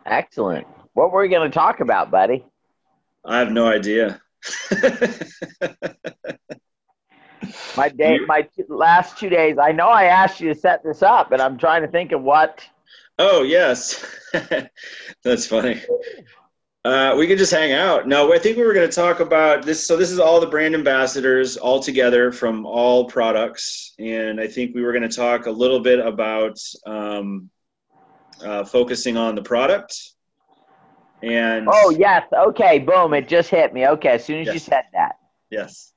Excellent. What were we going to talk about, buddy? I have no idea. You, Last 2 days. I know I asked you to set this up, and I'm trying to think of what. oh, yes. That's funny. We could just hang out. No, I think we were going to talk about this. So this is all the brand ambassadors all together from all products. And I think we were going to talk a little bit about focusing on the product. And Oh yes. Okay. Boom. It just hit me. Okay. As soon as you yes, said that. yes.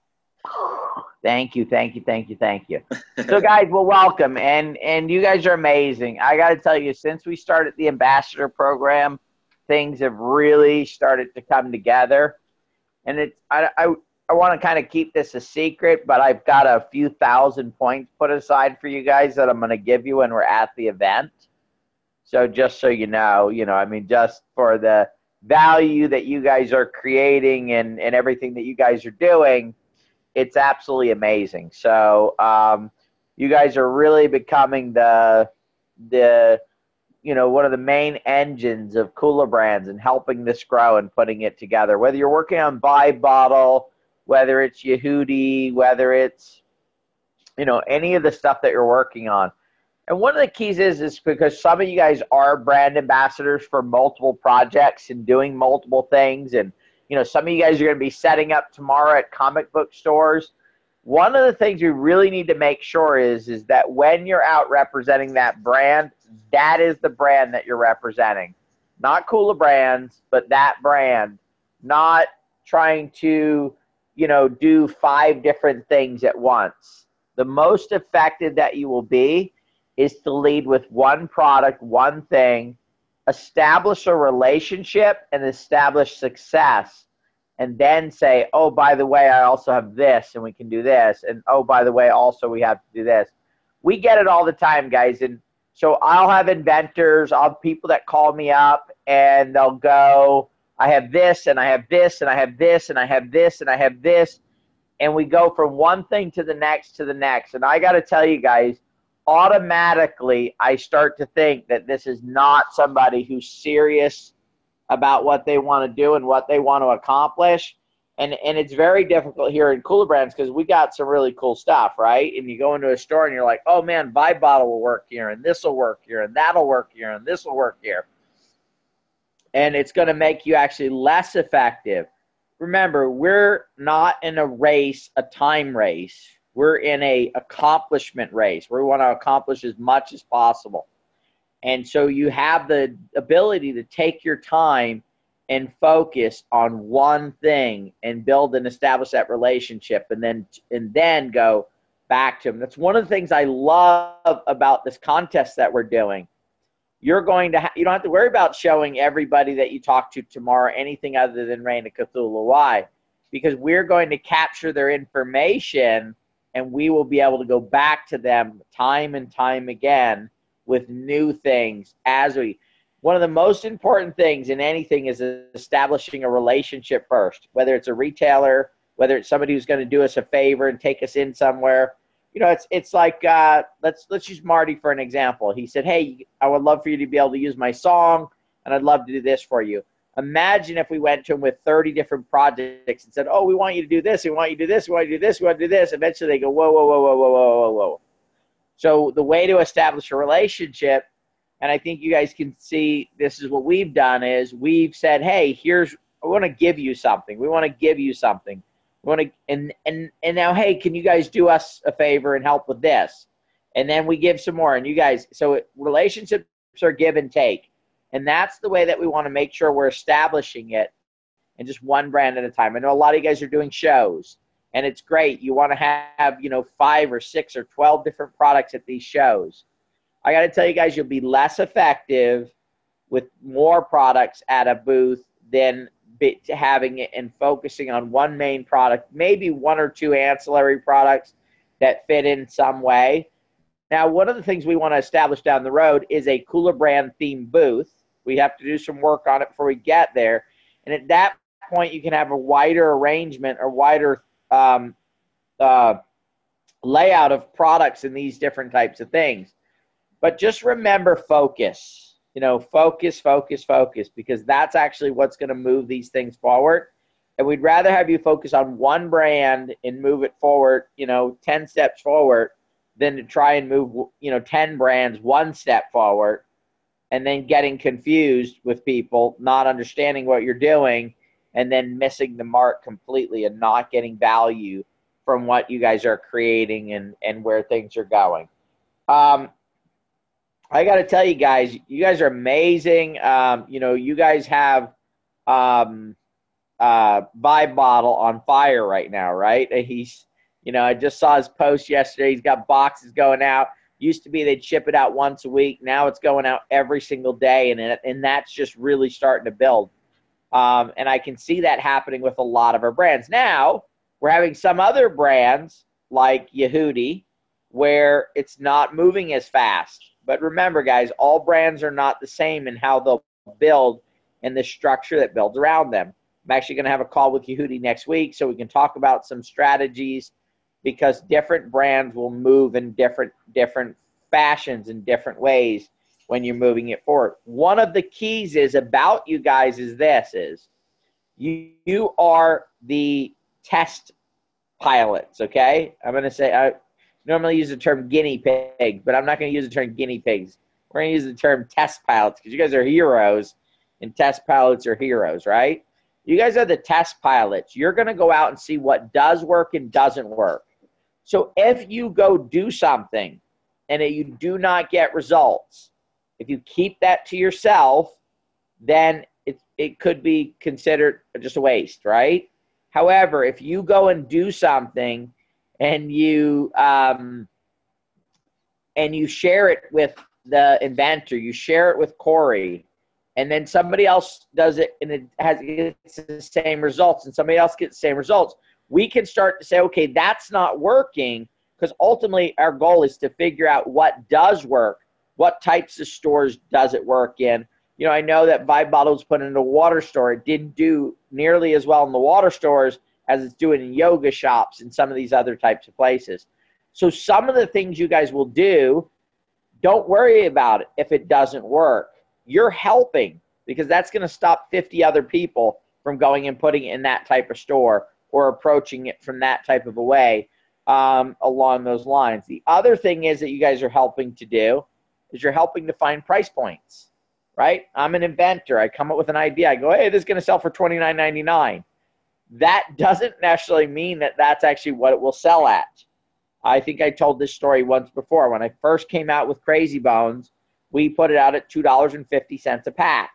Thank you. Thank you. Thank you. Thank you. So, guys, well, welcome, and you guys are amazing. I got to tell you, since we started the ambassador program, things have really started to come together. And I want to kind of keep this a secret, but I've got a few thousand points put aside for you guys that I'm going to give you when we're at the event. So just so I mean, just for the value that you guys are creating and everything that you guys are doing, it's absolutely amazing. So you guys are really becoming the one of the main engines of Cooler Brands and helping this grow and putting it together. Whether you're working on Vibe Bottle, whether it's Yehudi, whether it's any of the stuff that you're working on. And one of the keys is because some of you guys are brand ambassadors for multiple projects and doing multiple things. And, some of you guys are going to be setting up tomorrow at comic book stores. One of the things we really need to make sure is that when you're out representing that brand, that is the brand that you're representing. Not Cooler Brands, but that brand. Not trying to, do 5 different things at once. The most effective that you will be is to lead with one product, one thing, establish a relationship and establish success, and then say, oh, by the way, I also have this and we can do this. And oh, by the way, also we have to do this. We get it all the time, guys. And so I'll have inventors, I'll have people that call me up and they'll go, I have this and I have this and I have this and I have this and I have this. And we go from one thing to the next to the next. And I got to tell you guys, automatically I start to think that this is not somebody who's serious about what they want to do and what they want to accomplish. And it's very difficult here in Cooler Brands because we got some really cool stuff, right? And you go into a store and you're like, oh man, Vibe Bottle will work here and this will work here and that'll work here and this will work here. And it's going to make you actually less effective. Remember, we're not in a race, a time race. We're in a accomplishment race. We want to accomplish as much as possible. And so you have the ability to take your time and focus on one thing and build and establish that relationship and then go back to them. That's one of the things I love about this contest that we're doing. You don't have to worry about showing everybody that you talk to tomorrow anything other than Reign of Cthulhu. Why? Because we're going to capture their information and we will be able to go back to them time and time again with new things. One of the most important things in anything is establishing a relationship first, whether it's a retailer, whether it's somebody who's going to do us a favor and take us in somewhere. It's like, let's use Marty for an example. He said, hey, I would love for you to be able to use my song, and I'd love to do this for you. Imagine if we went to him with 30 different projects and said, oh, we want you to do this, we want you to do this, we want you to do this, we want to do this. Eventually they go, whoa, whoa, whoa, whoa, whoa, whoa, whoa, whoa. So the way to establish a relationship, and I think you guys can see this is what we've done, is we've said, hey, I want to give you something. We want to give you something. We want to, and now, hey, can you guys do us a favor and help with this? And then we give some more. And you guys, relationships are give and take. And that's the way that we want to make sure we're establishing it, and just one brand at a time. I know a lot of you guys are doing shows, and it's great. You want to have 5 or 6 or 12 different products at these shows. I got to tell you guys, you'll be less effective with more products at a booth than having it and focusing on one main product, maybe 1 or 2 ancillary products that fit in some way. Now, one of the things we want to establish down the road is a Cooler Brand themed booth. We have to do some work on it before we get there. And at that point, you can have a wider arrangement or wider layout of products in these different types of things. But just remember focus. focus, focus, focus, because that's actually what's going to move these things forward. And we'd rather have you focus on one brand and move it forward, 10 steps forward, than to try and move, 10 brands one step forward and then getting confused with people, not understanding what you're doing, and then missing the mark completely and not getting value from what you guys are creating and where things are going. I got to tell you guys are amazing. You guys have Vibe Bottle on fire right now, right? He's, I just saw his post yesterday. He's got boxes going out. Used to be they'd ship it out once a week. Now it's going out every single day, and that's just really starting to build. And I can see that happening with a lot of our brands. Now we're having some other brands like Yehudi where it's not moving as fast. But remember, guys, all brands are not the same in how they'll build and the structure that builds around them. I'm actually going to have a call with Yehudi next week so we can talk about some strategies, because different brands will move in different fashions in different ways when you're moving it forward. One of the keys is about you guys is this, is you are the test pilots, okay? I'm going to say, I normally use the term guinea pig, but I'm not going to use the term guinea pigs. We're going to use the term test pilots, because you guys are heroes and test pilots are heroes, right? You guys are the test pilots. You're going to go out and see what does work and doesn't work. So if you go do something and you do not get results, if you keep that to yourself, then it could be considered just a waste, right? However, if you go and do something and you share it with the inventor, you share it with Corey, and then somebody else does it and it gets the same results, and somebody else gets the same results, we can start to say, okay, that's not working, because ultimately our goal is to figure out what does work, what types of stores does it work in. I know that Vibe Bottle was put into a water store. It didn't do nearly as well in the water stores as it's doing in yoga shops and some of these other types of places. So some of the things you guys will do, don't worry about it if it doesn't work. You're helping, because that's going to stop 50 other people from going and putting it in that type of store or approaching it from that type of a way along those lines. The other thing is that you guys are helping to do is you're helping to find price points, right? I'm an inventor. I come up with an idea. I go, hey, this is going to sell for $29.99. That doesn't necessarily mean that that's actually what it will sell at. I think I told this story once before. When I first came out with Crazy Bones, we put it out at $2.50 a pack.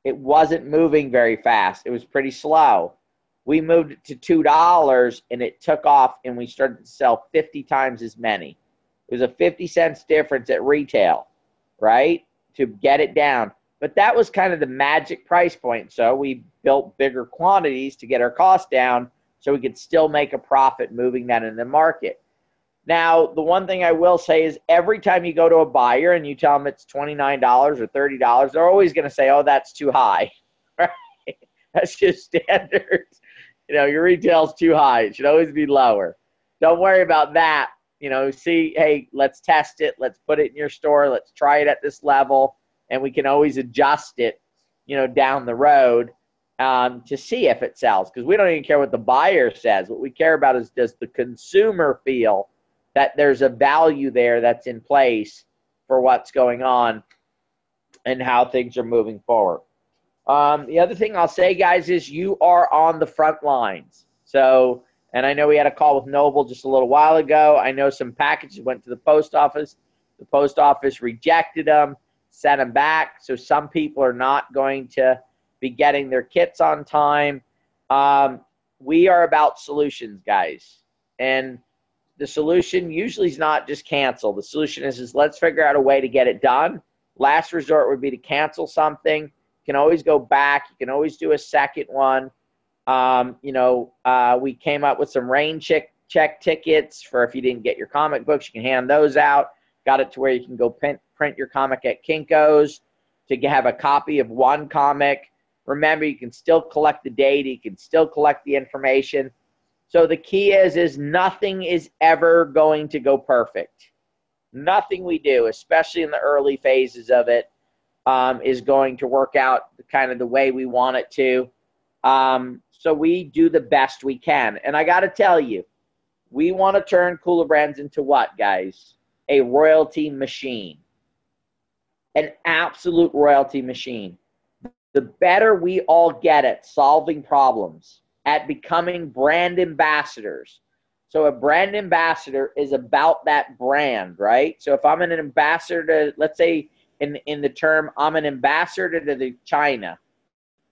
It wasn't moving very fast. It was pretty slow. We moved it to $2 and it took off, and we started to sell 50 times as many. It was a 50 cents difference at retail, right, to get it down. But that was kind of the magic price point. So we built bigger quantities to get our costs down so we could still make a profit moving that in the market. Now, the one thing I will say is every time you go to a buyer and you tell them it's $29 or $30, they're always going to say, oh, that's too high. Right? That's just standard. Your retail's too high. It should always be lower. Don't worry about that. See, hey, let's test it. Let's put it in your store. Let's try it at this level. And we can always adjust it, down the road to see if it sells. Because we don't even care what the buyer says. What we care about is, does the consumer feel that there's a value there that's in place for what's going on and how things are moving forward. The other thing I'll say, guys, is you are on the front lines. So, and I know we had a call with Noble just a little while ago. I know some packages went to the post office. The post office rejected them, sent them back. So some people are not going to be getting their kits on time. We are about solutions, guys. And the solution usually is not just cancel. The solution is let's figure out a way to get it done. Last resort would be to cancel something. You can always go back. You can always do a second one. We came up with some rain check tickets for if you didn't get your comic books. You can hand those out. Got it to where you can go print your comic at Kinko's to have a copy of one comic. Remember, you can still collect the data. You can still collect the information. So the key is nothing is ever going to go perfect. Nothing we do, especially in the early phases of it, is going to work out kind of the way we want it to. So we do the best we can. And I got to tell you, we want to turn Kula Brands into what, guys? A royalty machine. An absolute royalty machine. The better we all get at solving problems, at becoming brand ambassadors. So a brand ambassador is about that brand, right? So if I'm an ambassador to, let's say in the term, I'm an ambassador to China.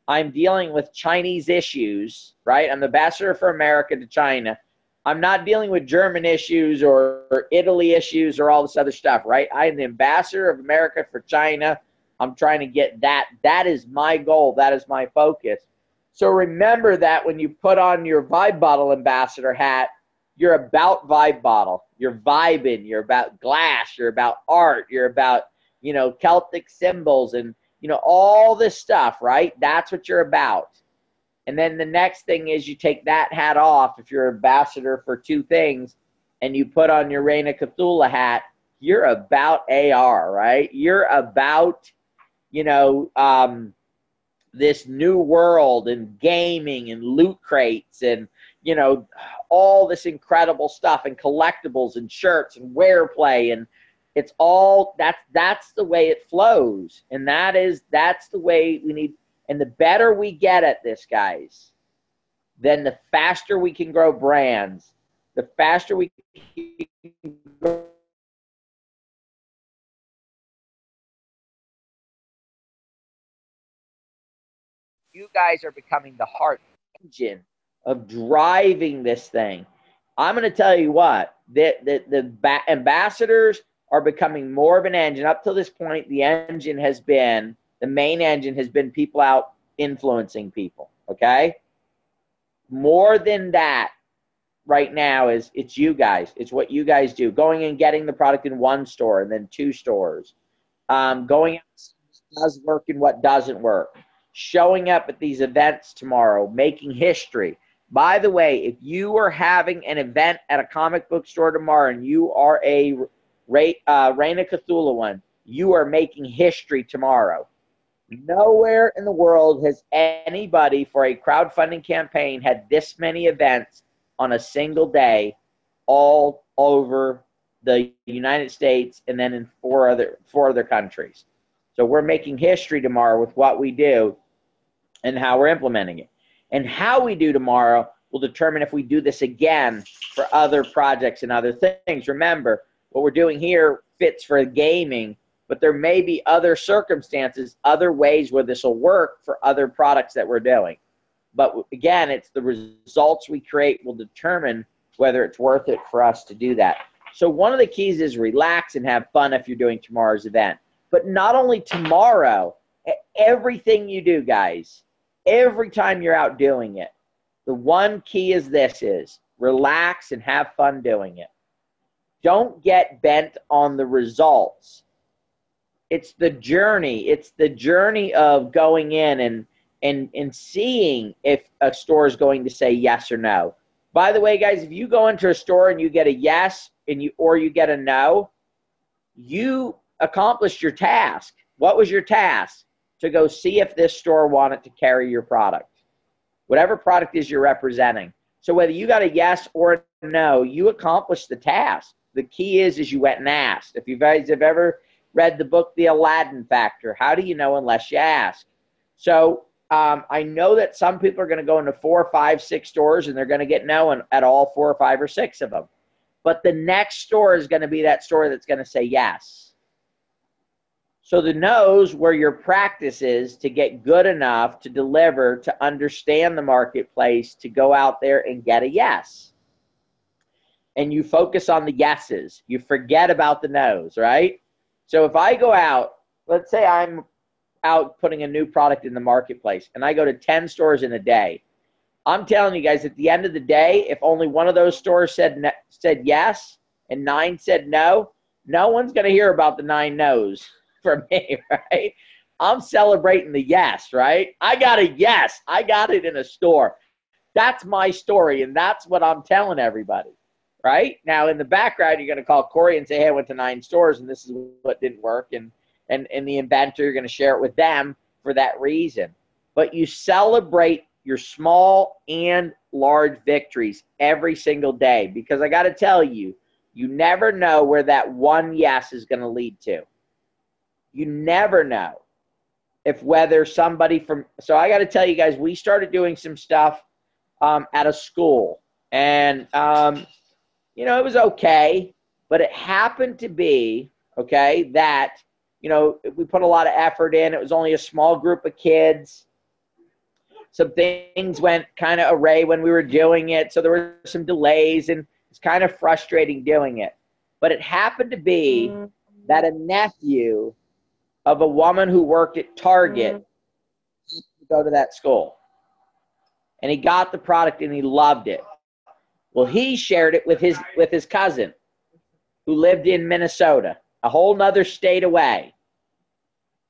I'm dealing with Chinese issues, right? I'm the ambassador for America to China. I'm not dealing with German issues or Italy issues or all this other stuff, right? I'm the ambassador of America for China. I'm trying to get that. That is my goal. That is my focus. So remember that when you put on your Vibe Bottle ambassador hat, you're about Vibe Bottle. You're vibing. You're about glass. You're about art. You're about, you know, Celtic symbols and, you know, all this stuff, right? That's what you're about. And then the next thing is you take that hat off if you're ambassador for two things and you put on your Reign of Cthulhu hat, you're about AR, right? You're about, you know, this new world and gaming and loot crates and, you know, all this incredible stuff and collectibles and shirts and wear play, and it's all that's the way it flows. And that's the way we need. And the better we get at this, guys, then the faster we can grow brands, the faster we can grow. You guys are becoming the heart engine of driving this thing. I'm going to tell you what, the ambassadors are becoming more of an engine. Up till this point, the engine has been, the main engine has been people out influencing people, okay? More than that right now is it's you guys. It's what you guys do. Going and getting the product in one store and then two stores. Going out what does work and what doesn't work. Showing up at these events tomorrow, making history. By the way, if you are having an event at a comic book store tomorrow and you are a Reign of Cthulhu one, you are making history tomorrow. Nowhere in the world has anybody for a crowdfunding campaign had this many events on a single day all over the United States and then in four other countries. So we're making history tomorrow with what we do and how we're implementing it. And how we do tomorrow will determine if we do this again for other projects and other things. Remember, what we're doing here fits for gaming, but there may be other circumstances, other ways where this will work for other products that we're doing. But again, it's the results we create will determine whether it's worth it for us to do that. So one of the keys is relax and have fun if you're doing tomorrow's event. But not only tomorrow, everything you do, guys, every time you're out doing it, the one key is this is relax and have fun doing it. Don't get bent on the results. It's the journey. It's the journey of going in and seeing if a store is going to say yes or no. By the way, guys, if you go into a store and you get a yes or you get a no, you accomplished your task. What was your task? To go see if this store wanted to carry your product. Whatever product is you're representing. So whether you got a yes or a no, you accomplished the task. The key is you went and asked. If you guys have ever read the book, The Aladdin Factor, how do you know unless you ask? So I know that some people are going to go into 4, 5, 6 stores and they're going to get no at all 4 or 5 or 6 of them. But the next store is going to be that store that's going to say yes. So the no's where your practice is to get good enough to deliver, to understand the marketplace, to go out there and get a yes. And you focus on the yeses. You forget about the no's, right? So if I go out, let's say I'm out putting a new product in the marketplace and I go to 10 stores in a day. I'm telling you guys, at the end of the day, if only one of those stores said yes and 9 said no, no one's going to hear about the 9 no's from me, right? I'm celebrating the yes, right? I got a yes. I got it in a store. That's my story, and that's what I'm telling everybody, right? Now, in the background, you're going to call Corey and say, hey, I went to 9 stores, and this is what didn't work, and and the inventor, you're going to share it with them for that reason. But you celebrate your small and large victories every single day, because I got to tell you, you never know where that one yes is going to lead to. You never know if whether somebody from, so I got to tell you guys, we started doing some stuff at a school, and you know, it was okay, but it happened to be, okay, that, you know, we put a lot of effort in. It was only a small group of kids. Some things went kind of awry when we were doing it, so there were some delays, and it's kind of frustrating doing it. But it happened to be that a nephew of a woman who worked at Target to go to that school. And he got the product and he loved it. Well, he shared it with his cousin who lived in Minnesota, a whole nother state away.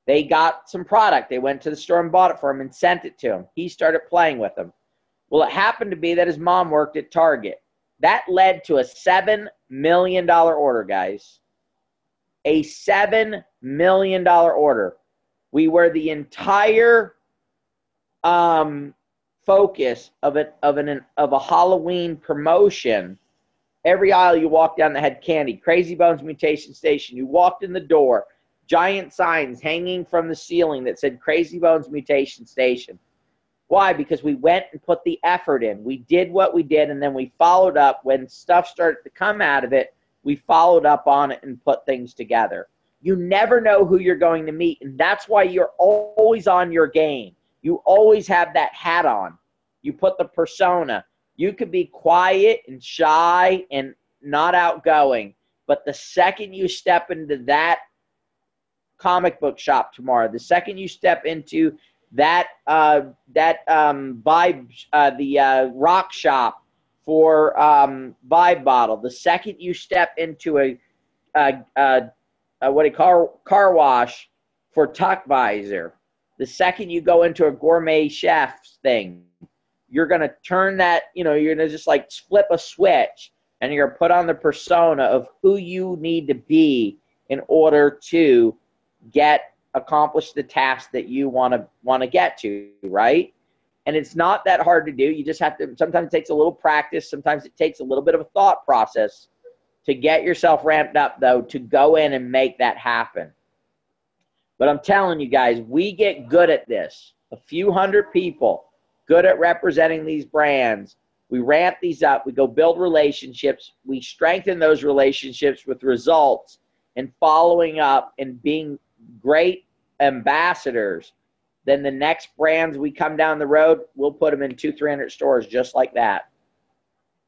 They got some product. They went to the store and bought it for him and sent it to him. He started playing with them. Well, it happened to be that his mom worked at Target. That led to a $7 million order, guys. A $7 million order. We were the entire focus of a Halloween promotion. Every aisle you walked down that had candy, Crazy Bones Mutation Station. You walked in the door, giant signs hanging from the ceiling that said Crazy Bones Mutation Station. Why? Because we went and put the effort in. We did what we did, and then we followed up. When stuff started to come out of it, we followed up on it and put things together. You never know who you're going to meet, and that's why you're always on your game. You always have that hat on. You put the persona. You could be quiet and shy and not outgoing, but the second you step into that comic book shop tomorrow, the second you step into that Vibe, rock shop for Vibe bottle, the second you step into what do you call car wash for Tuck Visor, the second you go into a gourmet chef's thing, you're going to turn that, you know, you're going to just like flip a switch, and you're going to put on the persona of who you need to be in order to accomplish the task that you want to get to, right? And it's not that hard to do. You just have to, sometimes it takes a little practice. Sometimes it takes a little bit of a thought process to get yourself ramped up, though, to go in and make that happen. But I'm telling you guys, we get good at this. A few hundred people good at representing these brands. We ramp these up. We go build relationships. We strengthen those relationships with results and following up and being great ambassadors. Then the next brands we come down the road, we'll put them in 200-300 stores just like that.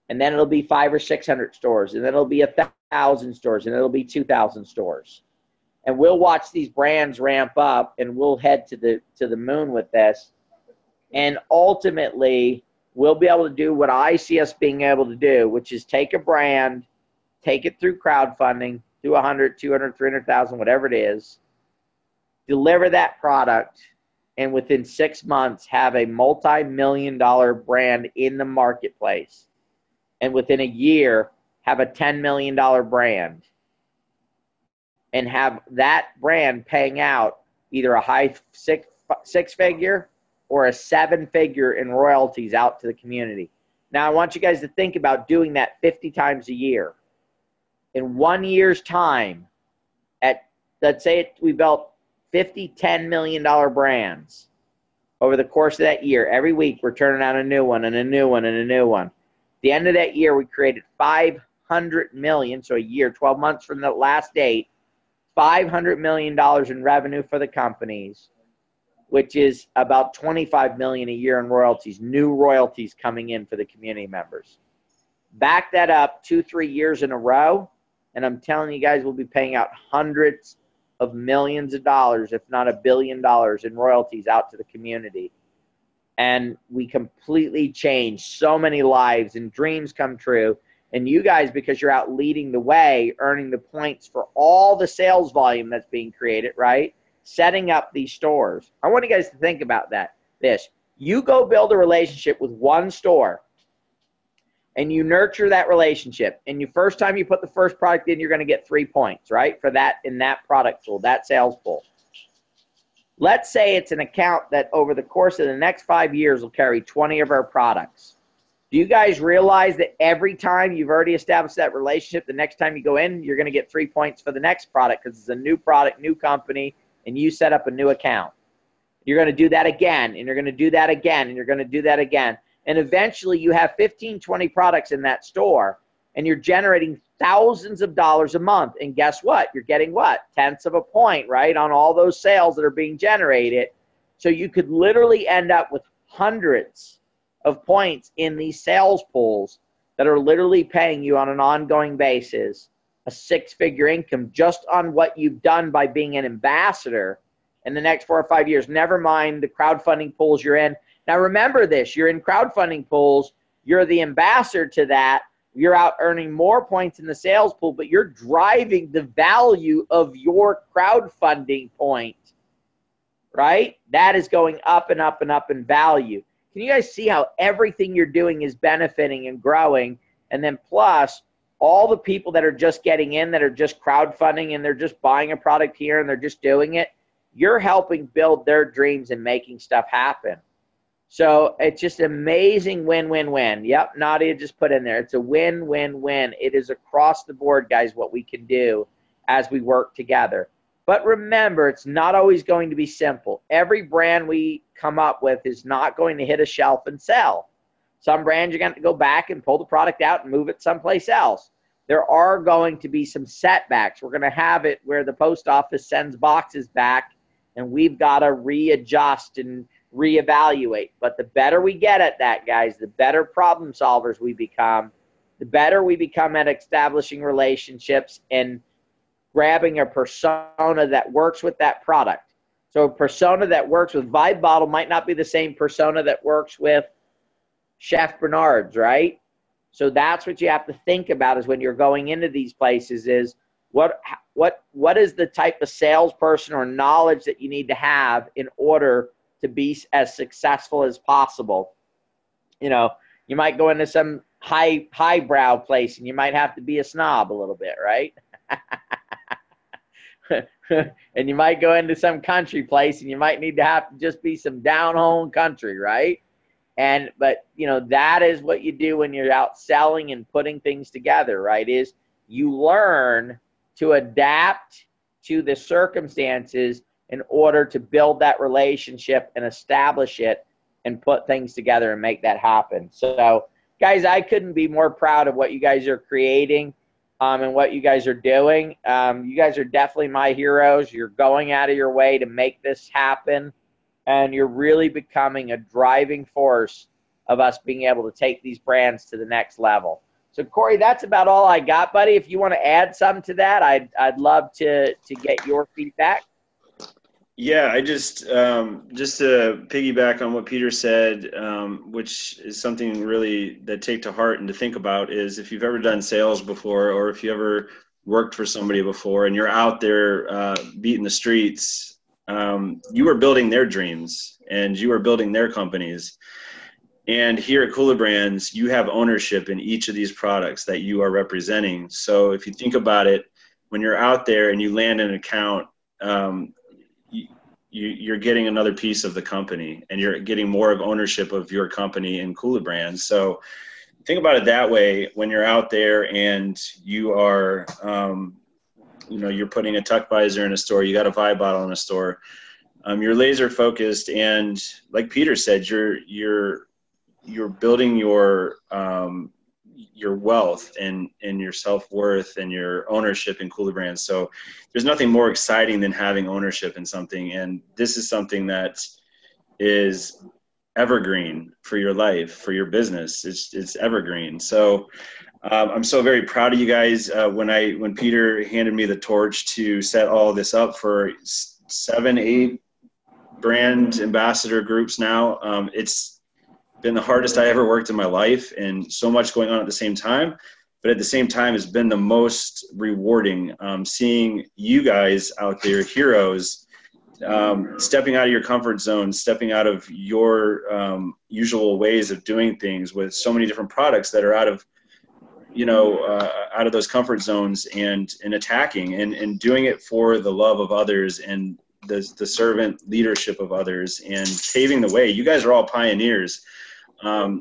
And then it'll be 500 or 600 stores, and then it'll be 1,000 stores, and it'll be 2,000 stores. And we'll watch these brands ramp up, and we'll head to the moon with this. And ultimately, we'll be able to do what I see us being able to do, which is take a brand, take it through crowdfunding, do 100, 200, 300,000, whatever it is, deliver that product, and within 6 months have a multi-million-dollar brand in the marketplace. And within a year, have a $10 million brand. And have that brand paying out either a high six-figure or a 7-figure in royalties out to the community. Now, I want you guys to think about doing that 50 times a year. In 1 year's time, let's say we built 50 $10 million brands over the course of that year. Every week, we're turning out a new one and a new one and a new one. At the end of that year, we created $500 million, so a year, 12 months from the last date, $500 million in revenue for the companies, which is about $25 million a year in royalties, new royalties coming in for the community members. Back that up 2-3 years in a row, and I'm telling you guys, we'll be paying out hundreds of millions of dollars, if not $1 billion in royalties out to the community. And we completely change so many lives, and dreams come true. And you guys, because you're out leading the way, earning the points for all the sales volume that's being created, right? Setting up these stores. I want you guys to think about that. You go build a relationship with one store, and you nurture that relationship, and you first time you put the first product in, you're going to get 3 points, right? For that, in that product pool, that sales pool. Let's say it's an account that over the course of the next 5 years will carry 20 of our products. Do you guys realize that every time you've already established that relationship, the next time you go in, you're going to get 3 points for the next product because it's a new product, new company, and you set up a new account. You're going to do that again, and you're going to do that again, and you're going to do that again. And eventually you have 15, 20 products in that store, and you're generating thousands of dollars a month. And guess what? You're getting what? Tenths of a point, right, on all those sales that are being generated. So you could literally end up with hundreds of points in these sales pools that are literally paying you on an ongoing basis a 6-figure income just on what you've done by being an ambassador in the next 4 or 5 years. Never mind the crowdfunding pools you're in. Now remember this, you're in crowdfunding pools, you're the ambassador to that, you're out earning more points in the sales pool, but you're driving the value of your crowdfunding point, right? That is going up and up and up in value. Can you guys see how everything you're doing is benefiting and growing? And then plus all the people that are just getting in, that are just crowdfunding and they're just buying a product here and they're just doing it, you're helping build their dreams and making stuff happen. So it's just amazing win-win-win. Yep, Nadia just put in there. It's a win-win-win. It is across the board, guys, what we can do as we work together. But remember, it's not always going to be simple. Every brand we come up with is not going to hit a shelf and sell. Some brands you're going to go back and pull the product out and move it someplace else. There are going to be some setbacks. We're going to have it where the post office sends boxes back and we've got to readjust and reevaluate. But the better we get at that, guys, the better problem solvers we become, the better we become at establishing relationships and grabbing a persona that works with that product. So a persona that works with Vibe Bottle might not be the same persona that works with Chef Bernard's, right? So that's what you have to think about is when you're going into these places is what is the type of salesperson or knowledge that you need to have in order to be as successful as possible. You know, you might go into some highbrow place and you might have to be a snob a little bit, right? And you might go into some country place and you might need to have to just be some down-home country, right? But you know, that is what you do when you're out selling and putting things together, right? Is you learn to adapt to the circumstances in order to build that relationship and establish it and put things together and make that happen. So guys, I couldn't be more proud of what you guys are creating and what you guys are doing. You guys are definitely my heroes. You're going out of your way to make this happen, and you're really becoming a driving force of us being able to take these brands to the next level. So Corey, that's about all I got, buddy. If you want to add something to that, I'd love to get your feedback. Yeah, I just to piggyback on what Peter said, which is something really that take to heart and to think about is if you've ever done sales before or if you ever worked for somebody before and you're out there beating the streets, you are building their dreams and you are building their companies. And here at Kula Brands, you have ownership in each of these products that you are representing. So if you think about it, when you're out there and you land an account, you're getting another piece of the company and you're getting more of ownership of your company in Kula Brands. So think about it that way when you're out there and you are, you're putting a tuck visor in a store, you got a Vibe Bottle in a store, you're laser focused. And like Peter said, you're building your wealth and your self-worth and your ownership in Kula Brands. So there's nothing more exciting than having ownership in something. And this is something that is evergreen for your life, for your business. It's evergreen. So I'm so very proud of you guys. When Peter handed me the torch to set all this up for 7-8 brand ambassador groups now, it's been the hardest I ever worked in my life and so much going on at the same time. But at the same time, it's been the most rewarding seeing you guys out there, heroes, stepping out of your comfort zone, stepping out of your usual ways of doing things with so many different products that are out of, out of those comfort zones, and attacking and doing it for the love of others and the servant leadership of others and paving the way. You guys are all pioneers.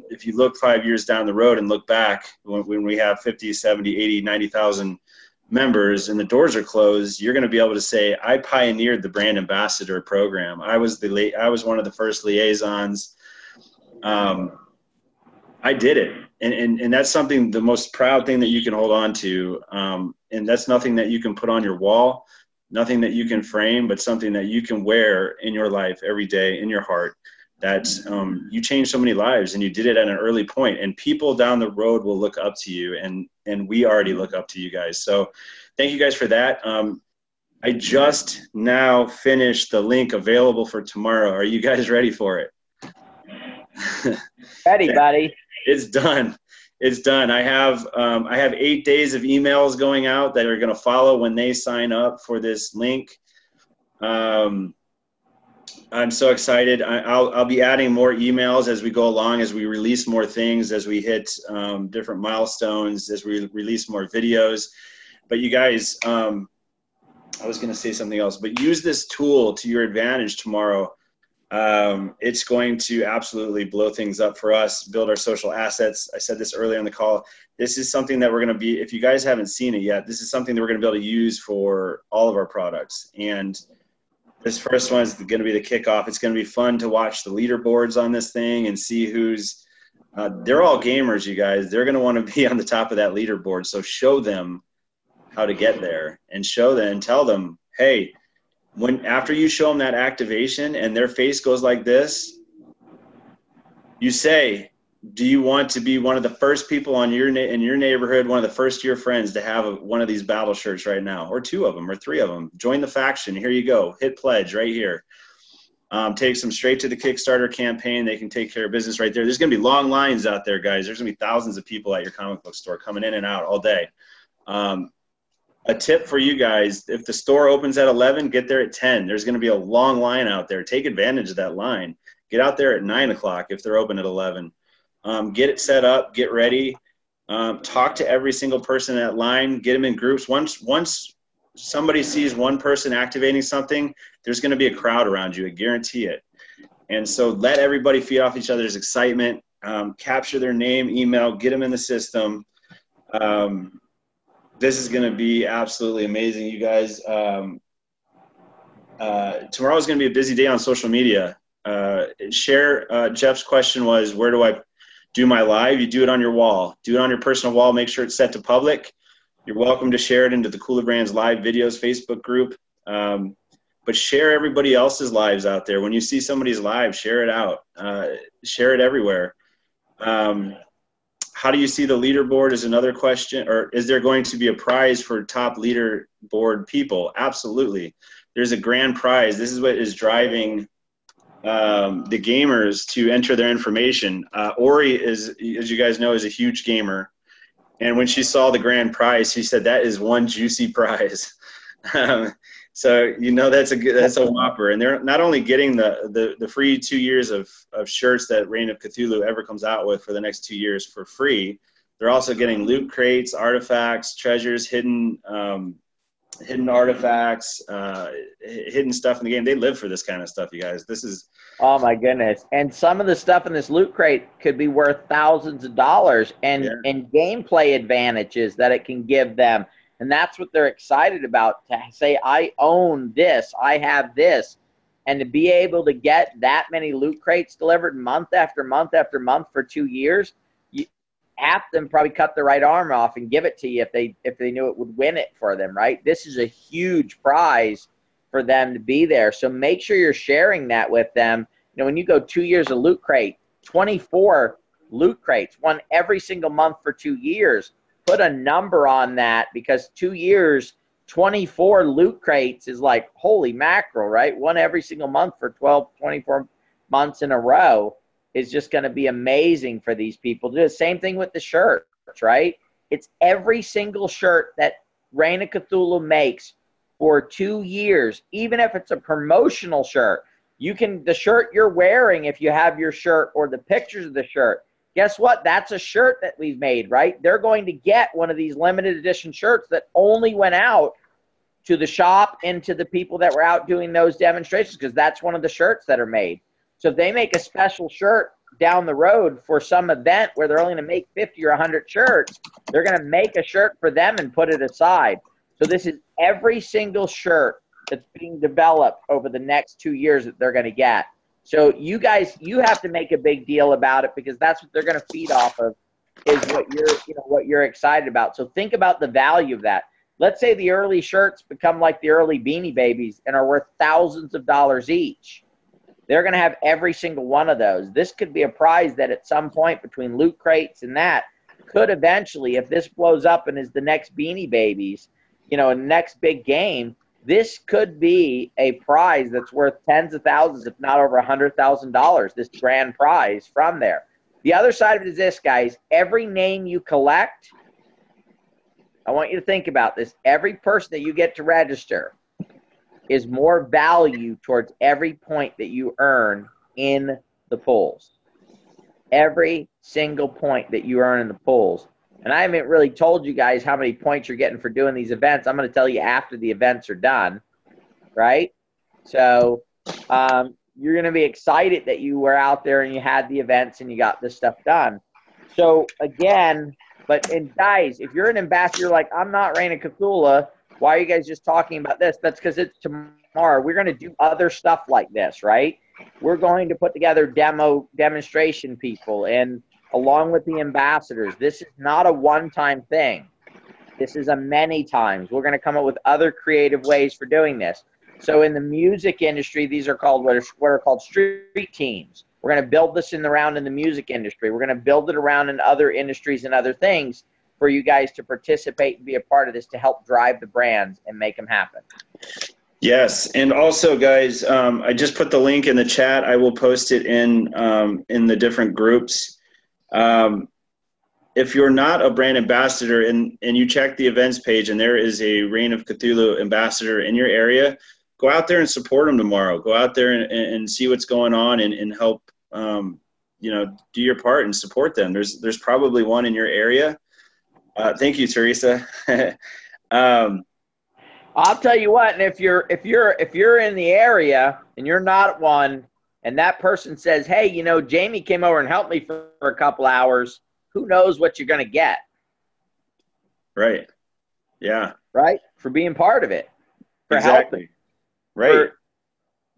If you look 5 years down the road and look back when we have 50, 70, 80, 90,000 members and the doors are closed, you're going to be able to say, I pioneered the brand ambassador program. I was one of the first liaisons. I did it. And that's something, the most proud thing that you can hold on to. And that's nothing that you can put on your wall, nothing that you can frame, but something that you can wear in your life every day, in your heart, that you changed so many lives and you did it at an early point, and people down the road will look up to you, and we already look up to you guys. So thank you guys for that. I just now finished the link available for tomorrow. Are you guys ready for it? Ready, buddy. It's done. It's done. I have 8 days of emails going out that are going to follow when they sign up for this link. I'm so excited. I'll be adding more emails as we go along, as we release more things, as we hit different milestones, as we release more videos. But you guys, I was going to say something else, but use this tool to your advantage tomorrow. It's going to absolutely blow things up for us, build our social assets. I said this earlier in the call. This is something that we're going to be, if you guys haven't seen it yet, this is something that we're going to be able to use for all of our products. And this first one is going to be the kickoff. It's going to be fun to watch the leaderboards on this thing and see who's, they're all gamers, you guys. They're going to want to be on the top of that leaderboard. So show them how to get there, and show them and tell them, hey, after you show them that activation and their face goes like this, you say, do you want to be one of the first people in your neighborhood, one of the first of your friends to have one of these battle shirts right now, or 2 of them or 3 of them? Join the faction. Here you go. Hit pledge right here. Takes them straight to the Kickstarter campaign. They can take care of business right there. There's going to be long lines out there, guys. There's going to be thousands of people at your comic book store coming in and out all day. A tip for you guys, if the store opens at 11, get there at 10. There's going to be a long line out there. Take advantage of that line. Get out there at 9 o'clock if they're open at 11. Get it set up, get ready. Talk to every single person in that line. Get them in groups. Once somebody sees one person activating something, there's going to be a crowd around you. I guarantee it. And so let everybody feed off each other's excitement. Capture their name, email, get them in the system. This is going to be absolutely amazing, you guys. Tomorrow is going to be a busy day on social media. Jeff's question was, where do I do my live? You do it on your wall. Do it on your personal wall. Make sure it's set to public. You're welcome to share it into the Cooler Brands Live Videos Facebook group. But share everybody else's lives out there. When you see somebody's live, share it out. Share it everywhere. How do you see the leaderboard is another question. Or is there going to be a prize for top leaderboard people? Absolutely. There's a grand prize. This is what is driving the gamers to enter their information. Ori is, as you guys know, is a huge gamer. And when she saw the grand prize, she said, that is one juicy prize. So, that's a whopper. And they're not only getting the free 2 years of shirts that Reign of Cthulhu ever comes out with for the next 2 years for free, they're also getting loot crates, artifacts, treasures, hidden artifacts, hidden stuff in the game. They live for this kind of stuff, you guys. This is... Oh, my goodness. And some of the stuff in this loot crate could be worth thousands of dollars, and gameplay advantages that it can give them. And that's what they're excited about, to say, I own this, I have this. And to be able to get that many loot crates delivered month after month after month for 2 years, half them probably cut their right arm off and give it to you if they knew it would win it for them, right? This is a huge prize for them to be there. So make sure you're sharing that with them. When you go 2 years of loot crate, 24 loot crates, one every single month for 2 years. Put a number on that, because 2 years, 24 loot crates is like, holy mackerel, right? One every single month for 12, 24 months in a row is just going to be amazing for these people. Do the same thing with the shirts, right? It's every single shirt that Reign of Cthulhu makes for 2 years, even if it's a promotional shirt. The shirt you're wearing, if you have your shirt or the pictures of the shirt, guess what? That's a shirt that we've made, right? They're going to get one of these limited edition shirts that only went out to the shop and to the people that were out doing those demonstrations, because that's one of the shirts that are made. So if they make a special shirt down the road for some event where they're only going to make 50 or 100 shirts, they're going to make a shirt for them and put it aside. So this is every single shirt that's being developed over the next 2 years that they're going to get. So you guys, you have to make a big deal about it, because that's what they're going to feed off of, is what you're excited about. So think about the value of that. Let's say the early shirts become like the early Beanie Babies and are worth thousands of dollars each. They're going to have every single one of those. This could be a prize that at some point between Loot Crates and that could eventually, if this blows up and is the next Beanie Babies, a next big game, this could be a prize that's worth tens of thousands, if not over $100,000, this grand prize from there. The other side of it is this, guys. Every name you collect, I want you to think about this. Every person that you get to register is more value towards every point that you earn in the pools. Every single point that you earn in the pools. And I haven't really told you guys how many points you're getting for doing these events. I'm going to tell you after the events are done, right? So you're going to be excited that you were out there and you had the events and you got this stuff done. So again, guys, if you're an ambassador, like, I'm not Reign of Cthulhu, why are you guys just talking about this? That's because it's tomorrow. We're going to do other stuff like this, right? We're going to put together demonstration people, and along with the ambassadors. This is not a one-time thing. This is a many times. We're going to come up with other creative ways for doing this. So in the music industry, these are called what are called street teams. We're going to build this around in the music industry. We're going to build it around in other industries and other things for you guys to participate and be a part of this to help drive the brands and make them happen. Yes, and also, guys, I just put the link in the chat. I will post it in the different groups. If you're not a brand ambassador and you check the events page and there is a Reign of Cthulhu ambassador in your area, go out there and support them tomorrow. Go out there and see what's going on and help, do your part and support them. There's probably one in your area. Thank you, Teresa. I'll tell you what, and if you're in the area and you're not one, and that person says, hey, Jamie came over and helped me for a couple hours, who knows what you're going to get? Right. Yeah. Right? For being part of it. For exactly. helping. Right. For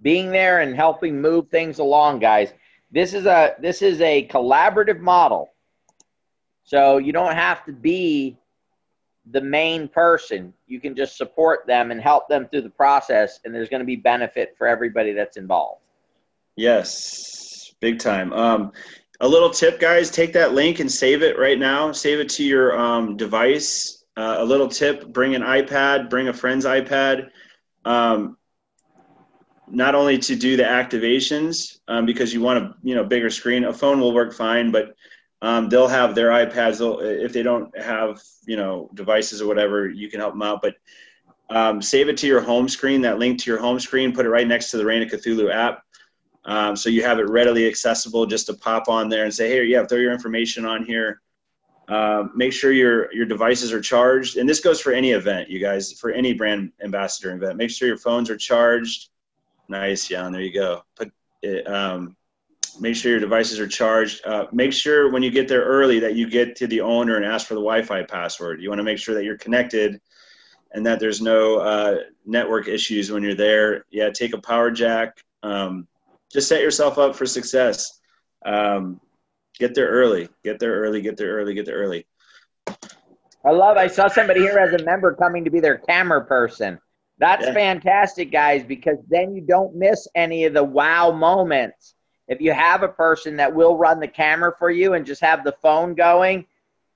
being there and helping move things along, guys. This is a collaborative model. So you don't have to be the main person. You can just support them and help them through the process, and there's going to be benefit for everybody that's involved. Yes, big time. A little tip, guys, take that link and save it right now. Save it to your device. A little tip, bring an iPad, bring a friend's iPad, not only to do the activations because you want a bigger screen. A phone will work fine, but they'll have their iPads. If they don't have devices or whatever, you can help them out. But save it to your home screen, that link to your home screen, put it right next to the Reign of Cthulhu app. So you have it readily accessible just to pop on there and say, hey, yeah, throw your information on here. Make sure your devices are charged. And this goes for any event, you guys, for any brand ambassador event. Make sure your phones are charged. Nice, Jan, there you go. Make sure your devices are charged. Make sure when you get there early that you get to the owner and ask for the Wi-Fi password. You want to make sure that you're connected and that there's no network issues when you're there. Yeah, take a power jack. Just set yourself up for success. Get there early. Get there early. Get there early. Get there early. I saw somebody here as a member coming to be their camera person. That's fantastic, guys, because then you don't miss any of the wow moments. If you have a person that will run the camera for you and just have the phone going,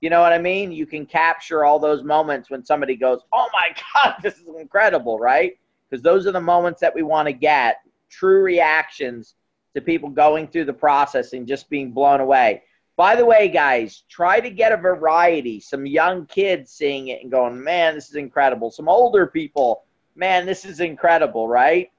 you know what I mean? You can capture all those moments when somebody goes, oh my God, this is incredible, right? Because those are the moments that we want to get. True reactions to people going through the process and just being blown away. By the way, guys, try to get a variety. Some young kids seeing it and going, man, this is incredible. Some older people, man, this is incredible, right?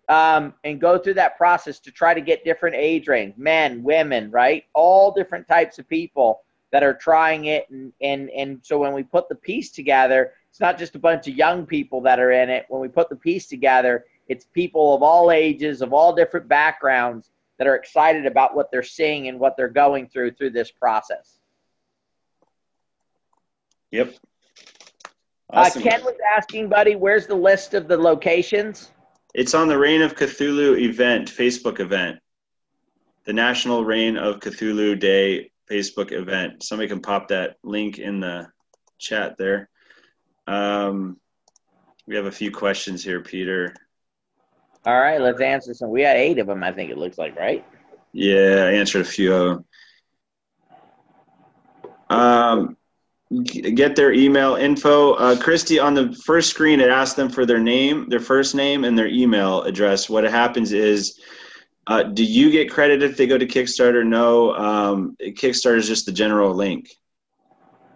And go through that process to try to get different age range, men, women, right? All different types of people that are trying it. And so when we put the piece together, it's not just a bunch of young people that are in it. When we put the piece together, it's people of all ages, of all different backgrounds that are excited about what they're seeing and what they're going through this process. Yep. Awesome. Ken was asking, buddy, where's the list of the locations? It's on the Reign of Cthulhu event, Facebook event. The National Reign of Cthulhu Day Facebook event. Somebody can pop that link in the chat there. We have a few questions here, Peter. All right, let's answer some. We had 8 of them, I think it looks like, right? Yeah, I answered a few of them. Get their email info. Christy, on the first screen, it asks them for their name, their first name, and their email address. What happens is, do you get credit if they go to Kickstarter? No. Kickstarter is just the general link.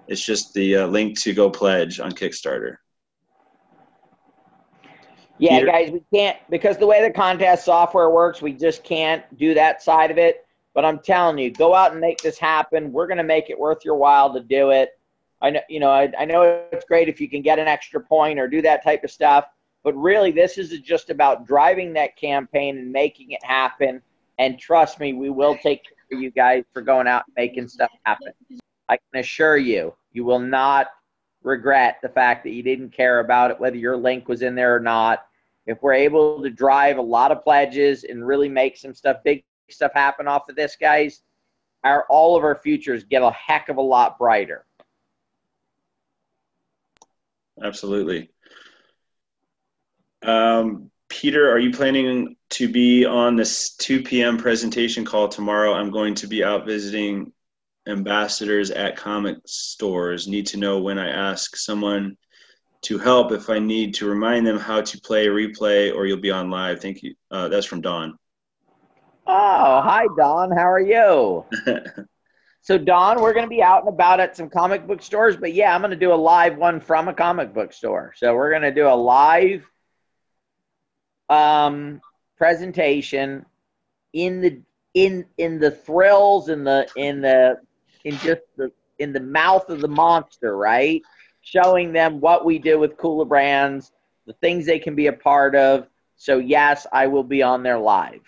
It's just the link to go pledge on Kickstarter. Yeah, Peter? guys, we can't, because the way the contest software works, we just can't do that side of it. But I'm telling you, go out and make this happen. We're going to make it worth your while to do it. I know, I know it's great if you can get an extra point or do that type of stuff, but really this is just about driving that campaign and making it happen. And trust me, we will take care of you guys for going out and making stuff happen. I can assure you, you will not regret the fact that you didn't care about it, whether your link was in there or not. If we're able to drive a lot of pledges and really make some stuff, big stuff happen off of this, guys, all of our futures get a heck of a lot brighter. Absolutely. Peter, are you planning to be on this 2 p.m. presentation call tomorrow? I'm going to be out visiting ambassadors at comic stores. Need to know when I ask someone to help if I need to remind them how to play, replay, or you'll be on live. Thank you. That's from Dawn. Oh, hi, Dawn. How are you? So, Dawn, we're going to be out and about at some comic book stores, but yeah, I'm going to do a live one from a comic book store. So we're going to do a live presentation in the thrills, in the mouth of the monster, right? Showing them what we do with Cooler Brands, the things they can be a part of. So yes, I will be on there live.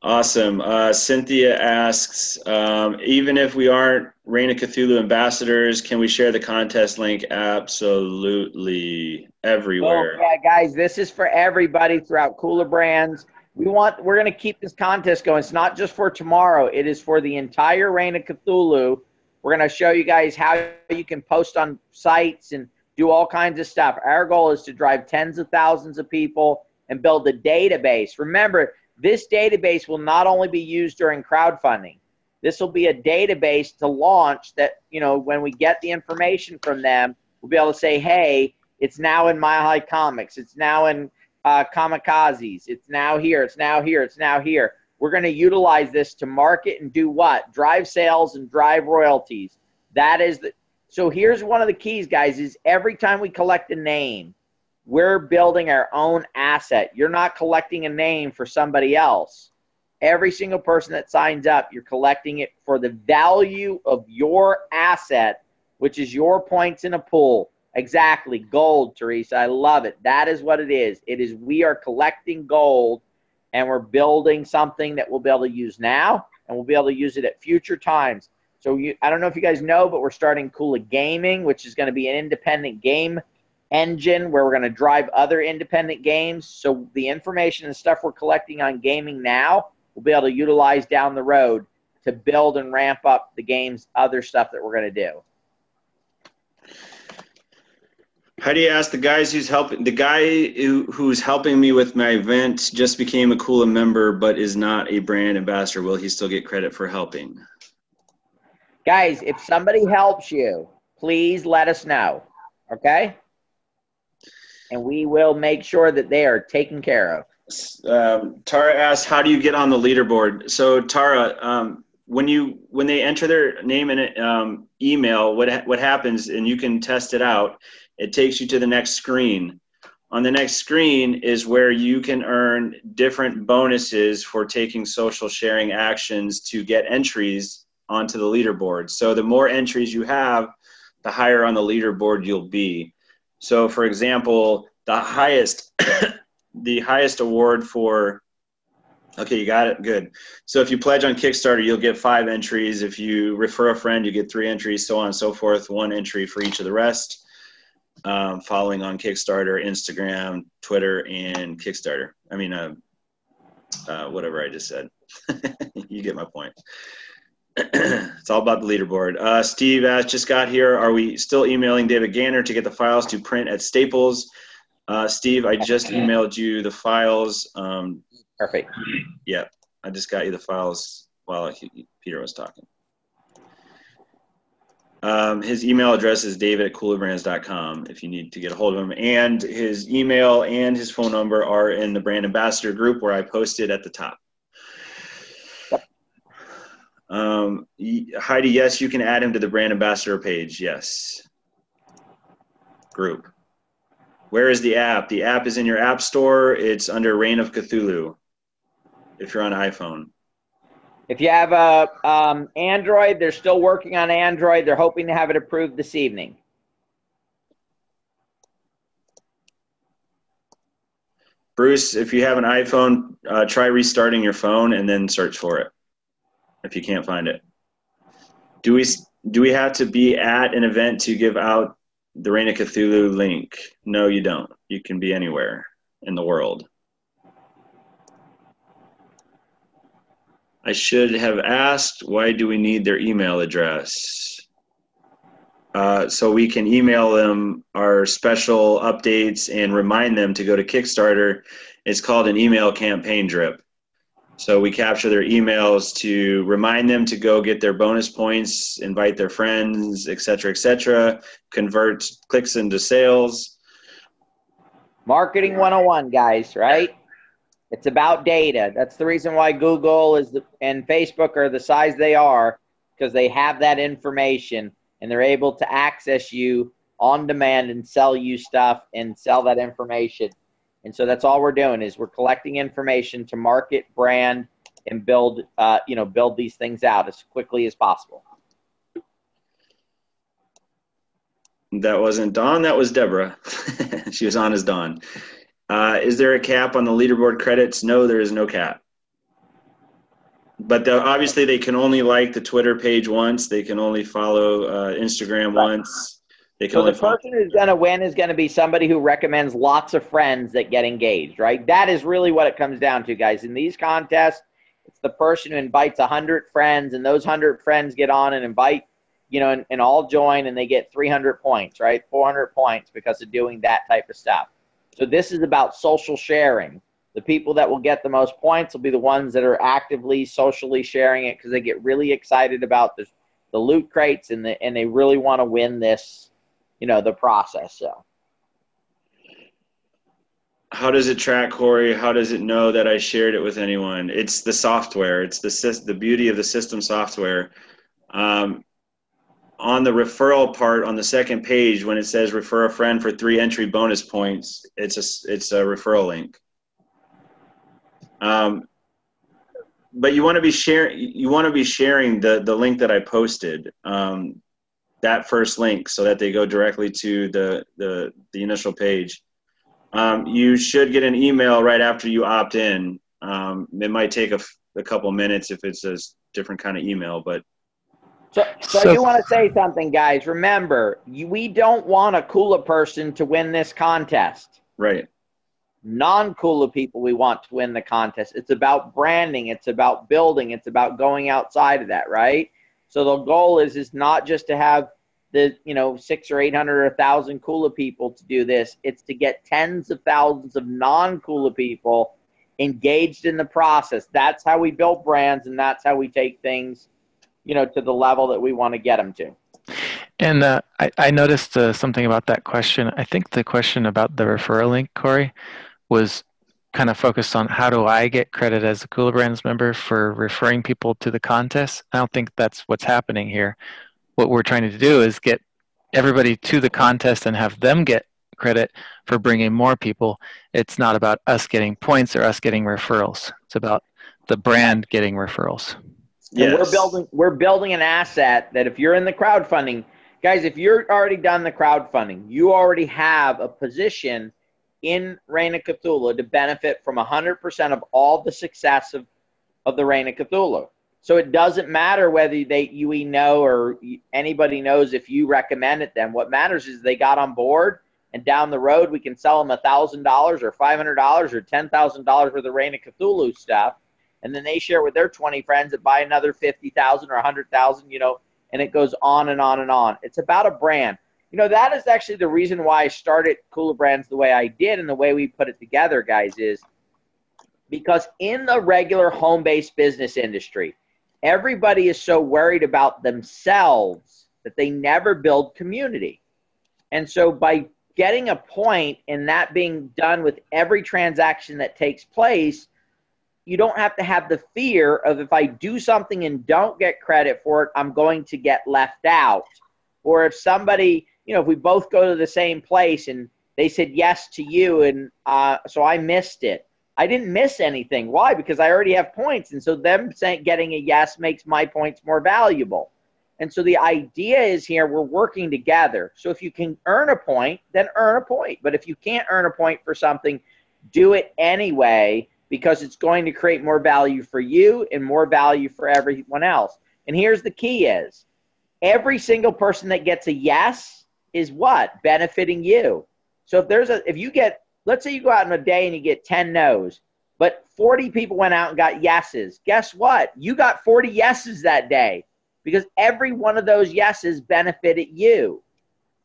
Awesome. Cynthia asks, even if we aren't Reign of Cthulhu ambassadors, can we share the contest link? Absolutely. Everywhere. Oh, yeah, guys, this is for everybody throughout Cooler Brands. We're going to keep this contest going. It's not just for tomorrow. It is for the entire Reign of Cthulhu. We're going to show you guys how you can post on sites and do all kinds of stuff. Our goal is to drive tens of thousands of people and build a database. Remember, this database will not only be used during crowdfunding. This will be a database to launch that, when we get the information from them, we'll be able to say, hey, it's now in Mile High Comics. It's now in Kamikazes. It's now here. It's now here. It's now here. We're going to utilize this to market and do what? Drive sales and drive royalties. So here's one of the keys, guys, is every time we collect a name, we're building our own asset. You're not collecting a name for somebody else. Every single person that signs up, you're collecting it for the value of your asset, which is your points in a pool. Exactly. Gold, Teresa. I love it. That is what it is. We are collecting gold, and we're building something that we'll be able to use now, and we'll be able to use it at future times. So I don't know if you guys know, but we're starting Kula Gaming, which is going to be an independent game engine where we're going to drive other independent games. So the information and stuff we're collecting on gaming now, we'll be able to utilize down the road to build and ramp up the game's other stuff that we're going to do. How do you ask the guys who's helping? The guy who's helping me with my event just became a Kula member, but is not a brand ambassador. Will he still get credit for helping? Guys, if somebody helps you, please let us know, okay? And we will make sure that they are taken care of. Tara asks, how do you get on the leaderboard? So Tara, when they enter their name and email, what happens, and you can test it out, it takes you to the next screen. on the next screen is where you can earn different bonuses for taking social sharing actions to get entries onto the leaderboard. So the more entries you have, the higher on the leaderboard you'll be. So for example, the highest award for, okay, you got it, good. So if you pledge on Kickstarter, you'll get 5 entries. If you refer a friend, you get 3 entries, so on and so forth, 1 entry for each of the rest. Following on Kickstarter, Instagram, Twitter, and Kickstarter. I mean, whatever I just said. You get my point. It's all about the leaderboard. Steve just got here. Are we still emailing David Gaynor to get the files to print at Staples? Steve, I just emailed you the files. Perfect. Yeah, I just got you the files while Peter was talking. His email address is david@coolerbrands.com if you need to get a hold of him. And his email and his phone number are in the Brand Ambassador group where I posted at the top. Heidi, yes, you can add him to the Brand Ambassador page. Yes. Group. Where is the app? The app is in your app store. It's under Reign of Cthulhu if you're on iPhone. If you have a Android, they're still working on Android. They're hoping to have it approved this evening. Bruce, if you have an iPhone, try restarting your phone and then search for it if you can't find it. Do we have to be at an event to give out the Reign of Cthulhu link? No, you don't. You can be anywhere in the world. I should have asked, why do we need their email address? So we can email them our special updates and remind them to go to Kickstarter. It's called an email campaign drip. So we capture their emails to remind them to go get their bonus points, invite their friends, et cetera, convert clicks into sales. Marketing 101, guys, right? It's about data. That's the reason why Google and Facebook are the size they are, because they have that information and they're able to access you on demand and sell you stuff and sell that information. And so that's all we're doing is we're collecting information to market, brand, and build these things out as quickly as possible. That wasn't Dawn. That was Deborah. She was on as Dawn. Is there a cap on the leaderboard credits? No, there is no cap. But obviously they can only like the Twitter page once. They can only follow Instagram once. So the person who's going to win is going to be somebody who recommends lots of friends that get engaged, right? That is really what it comes down to, guys. In these contests, it's the person who invites 100 friends, and those 100 friends get on and invite, and all join, and they get 300 points, right? 400 points because of doing that type of stuff. So this is about social sharing. The people that will get the most points will be the ones that are actively socially sharing it because they get really excited about the loot crates and they really want to win this, the process. So how does it track, Corey? How does it know that I shared it with anyone? It's the software. It's the beauty of the system software. On the referral part on the second page, when it says refer a friend for 3 entry bonus points, it's a referral link. But you want to be sharing the link that I posted, that first link, so that they go directly to the initial page. You should get an email right after you opt in. It might take a couple minutes if it's a different kind of email, but. So I do want to say something, guys. Remember, we don't want a Kula person to win this contest. Right. Non-Kula people we want to win the contest. It's about branding. It's about building. It's about going outside of that, right? So the goal is not just to have the 600 or 800 or 1,000 Kula people to do this. It's to get tens of thousands of non-Kula people engaged in the process. That's how we build brands, and that's how we take things to the level that we want to get them to. And I noticed something about that question. I think the question about the referral link, Corey, was kind of focused on how do I get credit as a Kula Brands member for referring people to the contest. I don't think that's what's happening here. What we're trying to do is get everybody to the contest and have them get credit for bringing more people. It's not about us getting points or us getting referrals. It's about the brand getting referrals. And Yes. we're building an asset that if you're in the crowdfunding, guys, if you're already done the crowdfunding, you already have a position in Reign of Cthulhu to benefit from 100% of all the success of the Reign of Cthulhu. So it doesn't matter whether you know or anybody knows if you recommend it them. What matters is they got on board, and down the road we can sell them $1,000 or $500 or $10,000 worth of Reign of Cthulhu stuff, and then they share with their 20 friends that buy another 50,000 or 100,000, and it goes on and on and on. It's about a brand. That is actually the reason why I started Kula Brands the way I did and the way we put it together, guys, is because in the regular home-based business industry, everybody is so worried about themselves that they never build community. And so by getting a point and that being done with every transaction that takes place, you don't have to have the fear of if I do something and don't get credit for it, I'm going to get left out. Or if somebody, if we both go to the same place and they said yes to you and so I missed it. I didn't miss anything. Why? Because I already have points. And so them getting a yes makes my points more valuable. And so the idea is here, we're working together. So if you can earn a point, then earn a point. But if you can't earn a point for something, do it anyway, because it's going to create more value for you and more value for everyone else. And here's the key is, every single person that gets a yes is what? Benefiting you. So if you get, let's say you go out in a day and you get 10 no's, but 40 people went out and got yeses. Guess what? You got 40 yeses that day because every one of those yeses benefited you.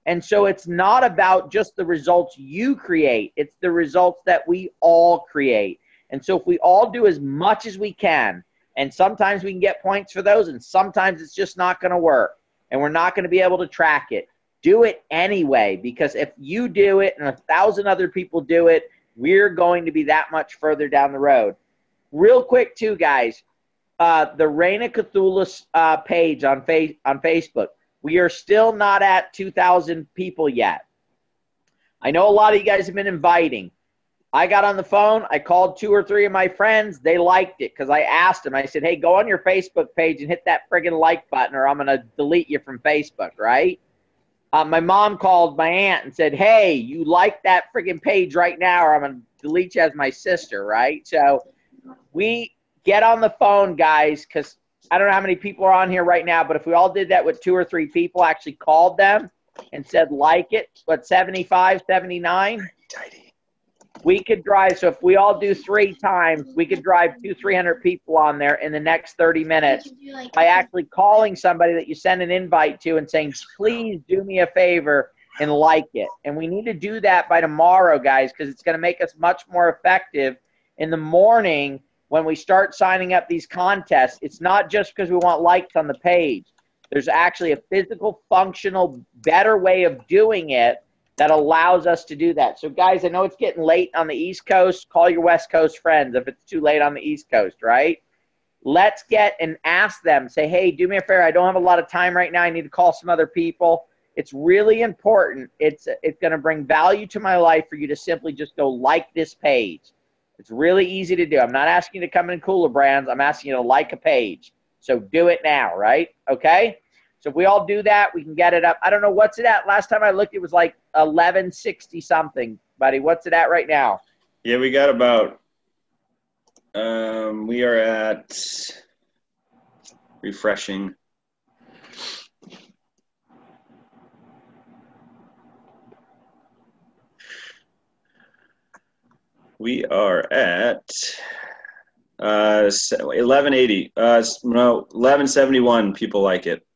And so it's not about just the results you create. It's the results that we all create. And so if we all do as much as we can, and sometimes we can get points for those, and sometimes it's just not going to work, and we're not going to be able to track it, do it anyway, because if you do it and 1,000 other people do it, we're going to be that much further down the road. Real quick, too, guys, the Reign of Cthulhu page on Facebook, we are still not at 2,000 people yet. I know a lot of you guys have been inviting. I got on the phone. I called 2 or 3 of my friends. They liked it because I asked them. I said, hey, go on your Facebook page and hit that friggin' like button or I'm going to delete you from Facebook, right? My mom called my aunt and said, hey, you like that friggin' page right now or I'm going to delete you as my sister, right? So we get on the phone, guys, because I don't know how many people are on here right now, but if we all did that with 2 or 3 people, actually called them and said like it, 75, 79? We could drive, so if we all do 3 times, we could drive 200-300 people on there in the next 30 minutes by actually calling somebody that you send an invite to and saying, please do me a favor and like it. And we need to do that by tomorrow, guys, because it's going to make us much more effective in the morning when we start signing up these contests. It's not just because we want likes on the page. There's actually a physical, functional, better way of doing it that allows us to do that. So, guys, I know it's getting late on the East Coast. Call your West Coast friends if it's too late on the East Coast, right? Let's get and ask them. Say, hey, do me a favor. I don't have a lot of time right now. I need to call some other people. It's really important. It's going to bring value to my life for you to simply just go like this page. It's really easy to do. I'm not asking you to come in Kula Brands. I'm asking you to like a page. So do it now, right? Okay? So if we all do that, we can get it up. I don't know, what's it at? Last time I looked, it was like 1160 something, buddy. What's it at right now? Yeah, we got about, we are at, refreshing. We are at 1180. No, 1171 people like it.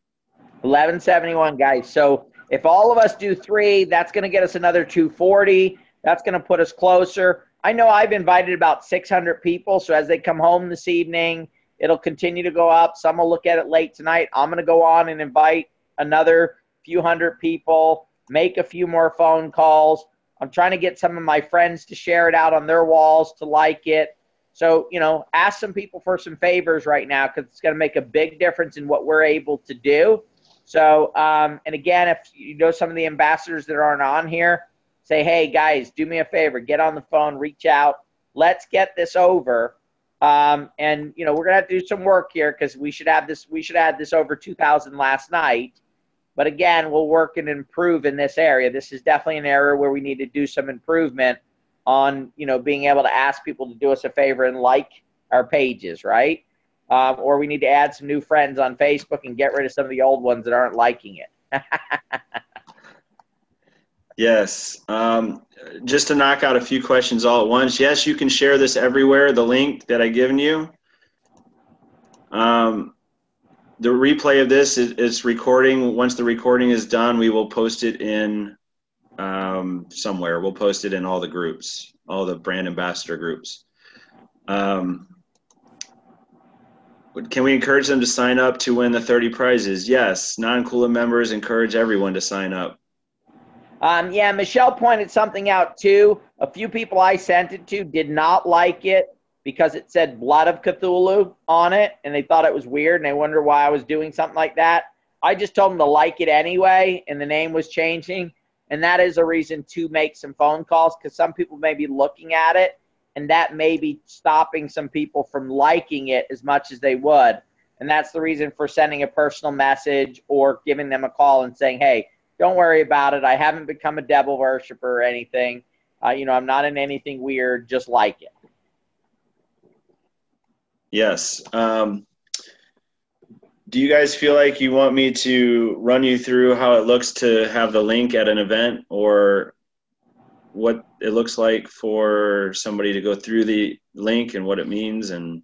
1171, guys. So if all of us do 3, that's going to get us another 240. That's going to put us closer. I know I've invited about 600 people, so as they come home this evening, it'll continue to go up. Some will look at it late tonight. I'm going to go on and invite another few hundred people, make a few more phone calls. I'm trying to get some of my friends to share it out on their walls to like it. So, ask some people for some favors right now because it's going to make a big difference in what we're able to do. So, and again, if you know some of the ambassadors that aren't on here, say, hey guys, do me a favor, get on the phone, reach out, let's get this over. And you know, we're gonna have to do some work here because we should have this over 2,000 last night. But again, we'll work and improve in this area. This is definitely an area where we need to do some improvement on, you know, being able to ask people to do us a favor and like our pages, right? Or we need to add some new friends on Facebook and get rid of some of the old ones that aren't liking it. Yes. Just to knock out a few questions all at once. Yes, you can share this everywhere, the link that I've given you. The replay of this is recording. Once the recording is done, we will post it in somewhere. We'll post it in all the groups, all the brand ambassador groups. Can we encourage them to sign up to win the 30 prizes? Yes. Non-Kula members, encourage everyone to sign up. Yeah, Michelle pointed something out too. A few people I sent it to did not like it because it said Blood of Cthulhu on it, and they thought it was weird, and they wonder why I was doing something like that. I just told them to like it anyway, and the name was changing, and that is a reason to make some phone calls because some people may be looking at it, and that may be stopping some people from liking it as much as they would, and that's the reason for sending a personal message or giving them a call and saying, hey, don't worry about it. I haven't become a devil worshiper or anything. You know, I'm not in anything weird. Just like it. Yes. Do you guys feel like you want me to run you through how it looks to have the link at an event, or what it looks like for somebody to go through the link and what it means? And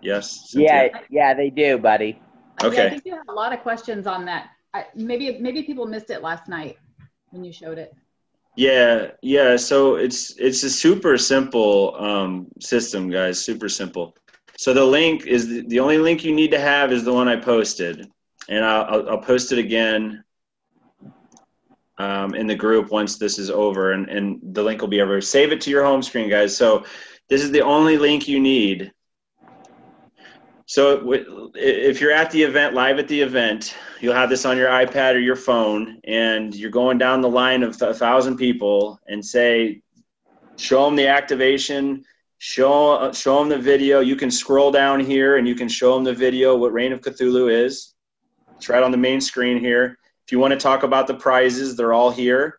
yes, Cynthia? Yeah, they do, buddy. Okay. Yeah, I think you have a lot of questions on that. Maybe people missed it last night when you showed it. Yeah. So it's a super simple system, guys. Super simple. So the link is the only link you need to have is the one I posted, and I'll post it again in the group once this is over, and the link will be over. Save it to your home screen, guys. So this is the only link you need. So if you're at the event, live at the event, you'll have this on your iPad or your phone, and you're going down the line of 1,000 people and say, show them the activation, show them the video. You can scroll down here and you can show them the video, what Reign of Cthulhu is. It's right on the main screen here. If you want to talk about the prizes, they're all here.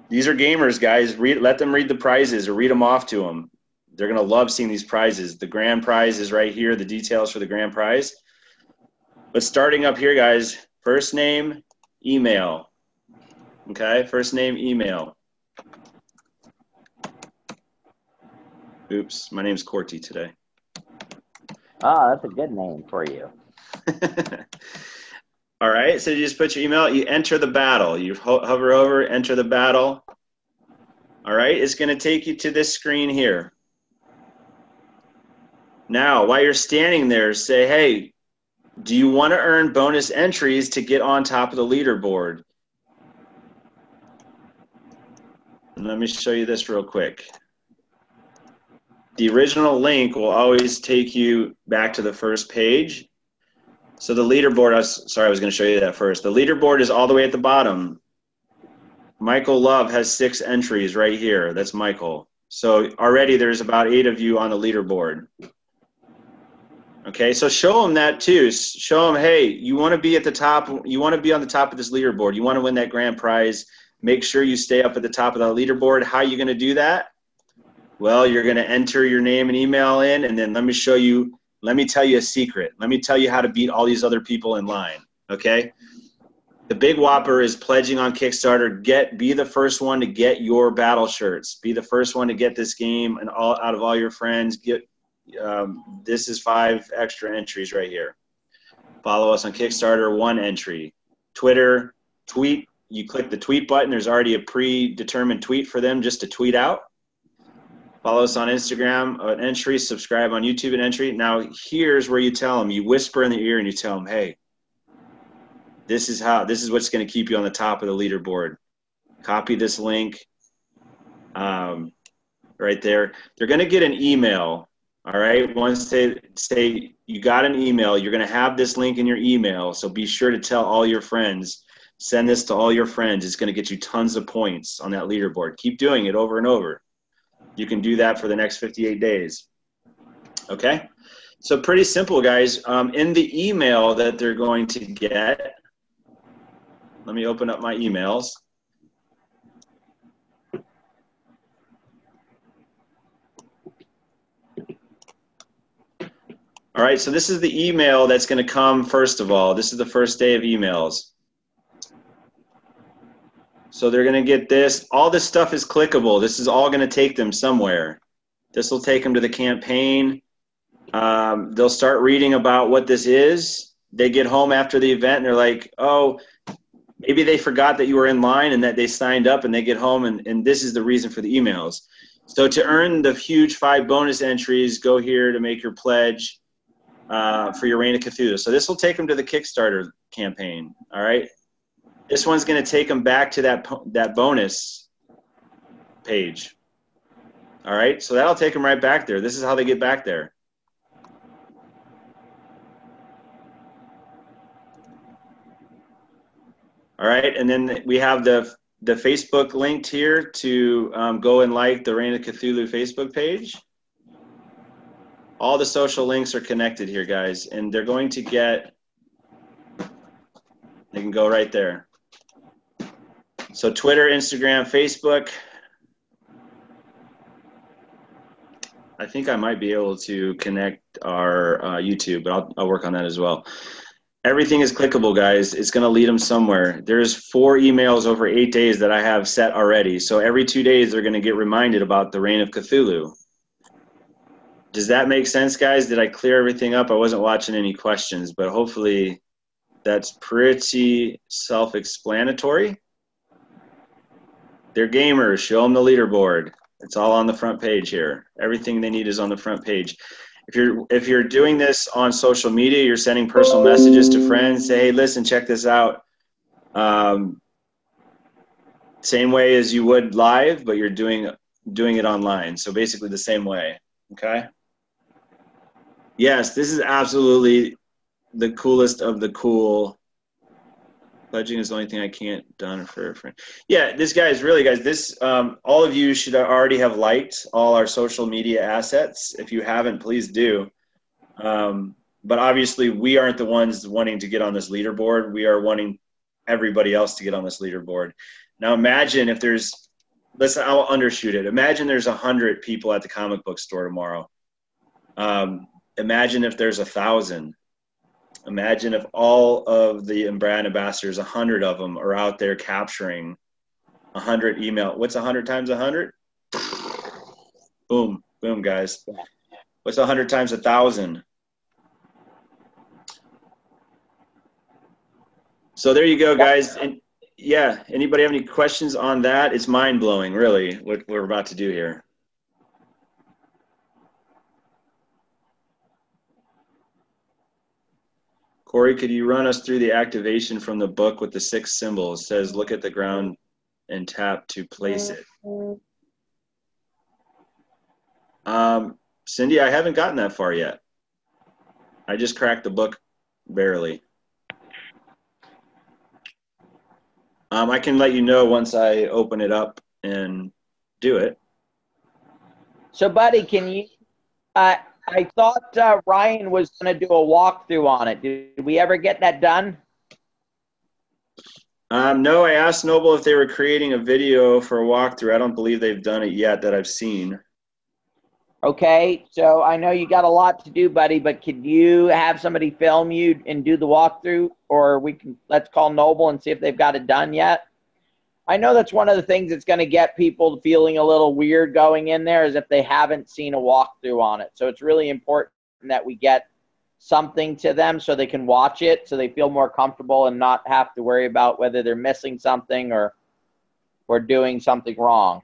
These are gamers, guys. Let them read the prizes or read them off to them. They're going to love seeing these prizes. The grand prize is right here, the details for the grand prize. But starting up here, guys, first name, email. Okay, first name, email. Oops, my name's Corty today. Oh, that's a good name for you. All right, so you just put your email, you enter the battle. You hover over, enter the battle. All right, it's going to take you to this screen here. Now, while you're standing there, say, hey, do you want to earn bonus entries to get on top of the leaderboard? And let me show you this real quick. The original link will always take you back to the first page. So the leaderboard, I was going to show you that first. The leaderboard is all the way at the bottom. Michael Love has 6 entries right here. That's Michael. So already there's about 8 of you on the leaderboard. Okay, so show them that too. Show them, hey, you want to be at the top. You want to be on the top of this leaderboard. You want to win that grand prize. Make sure you stay up at the top of the leaderboard. How are you going to do that? Well, you're going to enter your name and email in, and then let me tell you a secret. Let me tell you how to beat all these other people in line, okay? The Big Whopper is pledging on Kickstarter. Be the first one to get your battle shirts. Be the first one to get this game and out of all your friends. This is 5 extra entries right here. Follow us on Kickstarter, 1 entry. Twitter, tweet. You click the tweet button. There's already a predetermined tweet for them just to tweet out. Follow us on Instagram, an entry. Subscribe on YouTube, an entry. Now, here's where you tell them. You whisper in the ear and you tell them, hey, this is what's going to keep you on the top of the leaderboard. Copy this link right there. They're going to get an email. All right, once they say you got an email, you're going to have this link in your email, so be sure to tell all your friends. Send this to all your friends. It's going to get you tons of points on that leaderboard. Keep doing it over and over. You can do that for the next 58 days. Okay? So pretty simple, guys. In the email that they're going to get, let me open up my emails. All right, so this is the email that's going to come first of all. This is the first day of emails. So they're going to get this. All this stuff is clickable. This is all going to take them somewhere. This will take them to the campaign. They'll start reading about what this is. They get home after the event and they're like, oh, maybe they forgot that you were in line and that they signed up, and they get home and this is the reason for the emails. So to earn the huge 5 bonus entries, go here to make your pledge for your Reign of Cthulhu. So this will take them to the Kickstarter campaign, all right? This one's going to take them back to that bonus page, all right? So that'll take them right back there. This is how they get back there. All right, and then we have the Facebook linked here to go and like the Reign of Cthulhu Facebook page. All the social links are connected here, guys, and they're going to get, they can go right there. So Twitter, Instagram, Facebook. I think I might be able to connect our YouTube, but I'll work on that as well. Everything is clickable, guys. It's going to lead them somewhere. There's 4 emails over 8 days that I have set already. So every 2 days, they're going to get reminded about the Reign of Cthulhu. Does that make sense, guys? Did I clear everything up? I wasn't watching any questions, but hopefully that's pretty self-explanatory. They're gamers. Show them the leaderboard. It's all on the front page here. Everything they need is on the front page. If you're doing this on social media, you're sending personal messages to friends, say, hey, listen, check this out. Same way as you would live, but you're doing it online. So basically the same way, okay? Yes, this is absolutely the coolest of the cool. Pledging is the only thing I can't done for a friend. Yeah, this guy is really, guys, this, all of you should already have liked all our social media assets. If you haven't, please do. But obviously we aren't the ones wanting to get on this leaderboard. We are wanting everybody else to get on this leaderboard. Now imagine if there's, listen, I'll undershoot it. Imagine there's 100 people at the comic book store tomorrow. Imagine if there's 1,000. Imagine if all of the brand ambassadors, 100 of them, are out there capturing 100 email. What's 100 times 100? Boom, boom, guys. What's 100 times 1,000? So there you go, guys. And yeah, anybody have any questions on that? It's mind-blowing, really, what we're about to do here. Corey, could you run us through the activation from the book with the 6 symbols? It says, look at the ground and tap to place it. Cindy, I haven't gotten that far yet. I just cracked the book barely. I can let you know once I open it up and do it. So, buddy, can you I thought Ryan was going to do a walkthrough on it. Did we ever get that done? No, I asked Noble if they were creating a video for a walkthrough. I don't believe they've done it yet that I've seen. Okay, so I know you got a lot to do, buddy, but could you have somebody film you and do the walkthrough? Or let's call Noble and see if they've got it done yet. I know that's one of the things that's going to get people feeling a little weird going in there is if they haven't seen a walkthrough on it. So it's really important that we get something to them so they can watch it so they feel more comfortable and not have to worry about whether they're missing something or doing something wrong.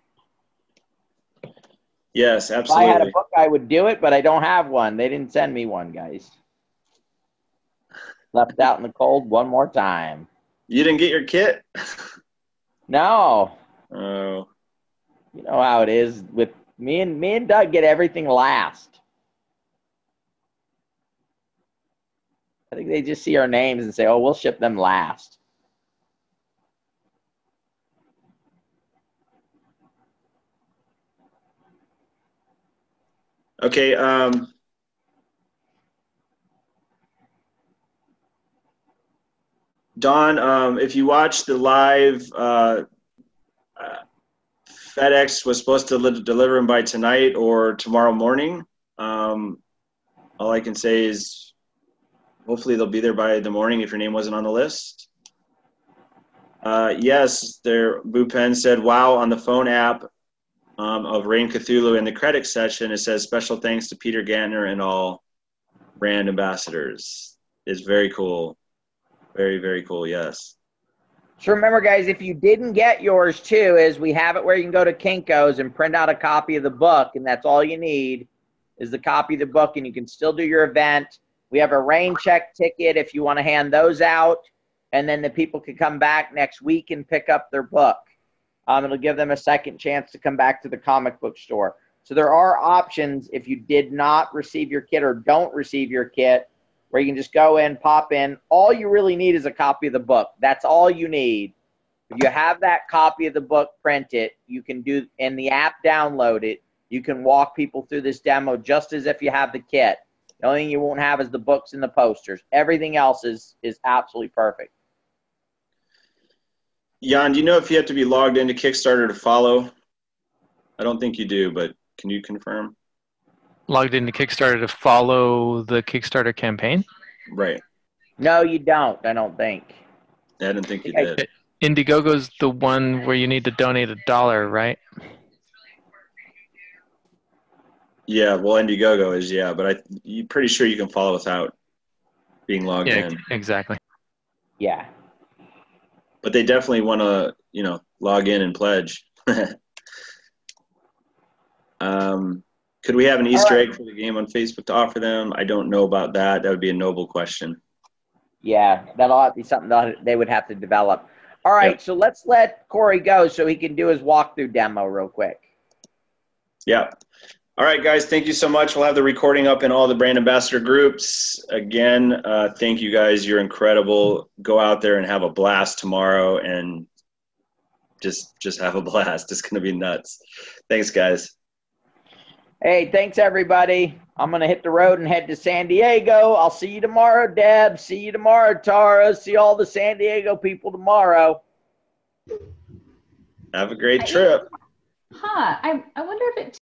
Yes, absolutely. If I had a book, I would do it, but I don't have one. They didn't send me one, guys. Left out in the cold one more time. You didn't get your kit? No. Oh. You know how it is with me and Doug get everything last. I think they just see our names and say, oh, we'll ship them last. Okay. Don, if you watch the live, FedEx was supposed to deliver them by tonight or tomorrow morning. All I can say is hopefully they'll be there by the morning if your name wasn't on the list. Yes, Boo Pen said, wow, on the phone app of Rain Cthulhu in the credit section, it says special thanks to Peter Gantner and all brand ambassadors. It's very cool. Very, very cool, yes. So remember, guys, if you didn't get yours too, is we have it where you can go to Kinko's and print out a copy of the book, and that's all you need is the copy of the book, and you can still do your event. We have a rain check ticket if you want to hand those out, and then the people can come back next week and pick up their book. It'll give them a second chance to come back to the comic book store. So there are options if you did not receive your kit or don't receive your kit, where you can just go in, pop in. All you really need is a copy of the book. That's all you need. If you have that copy of the book, print it. You can do in the app, download it. You can walk people through this demo just as if you have the kit. The only thing you won't have is the books and the posters. Everything else is absolutely perfect. Jan, do you know if you have to be logged into Kickstarter to follow? I don't think you do, but can you confirm? Logged into Kickstarter to follow the Kickstarter campaign? Right. No, you don't, I don't think. I didn't think you did. Indiegogo's the one where you need to donate $1, right? Yeah, well, Indiegogo is, yeah, but you're pretty sure you can follow without being logged in. Exactly. Yeah. But they definitely want to, log in and pledge. Could we have an Easter egg for the game on Facebook to offer them? I don't know about that. That would be a noble question. Yeah, that'll be something that they would have to develop. All right, So let's let Corey go so he can do his walkthrough demo real quick. Yeah. All right, guys, thank you so much. We'll have the recording up in all the brand ambassador groups. Again, thank you guys. You're incredible. Go out there and have a blast tomorrow and just have a blast. It's going to be nuts. Thanks, guys. Hey, thanks, everybody. I'm going to hit the road and head to San Diego. I'll see you tomorrow, Deb. See you tomorrow, Tara. See all the San Diego people tomorrow. Have a great trip. I wonder if it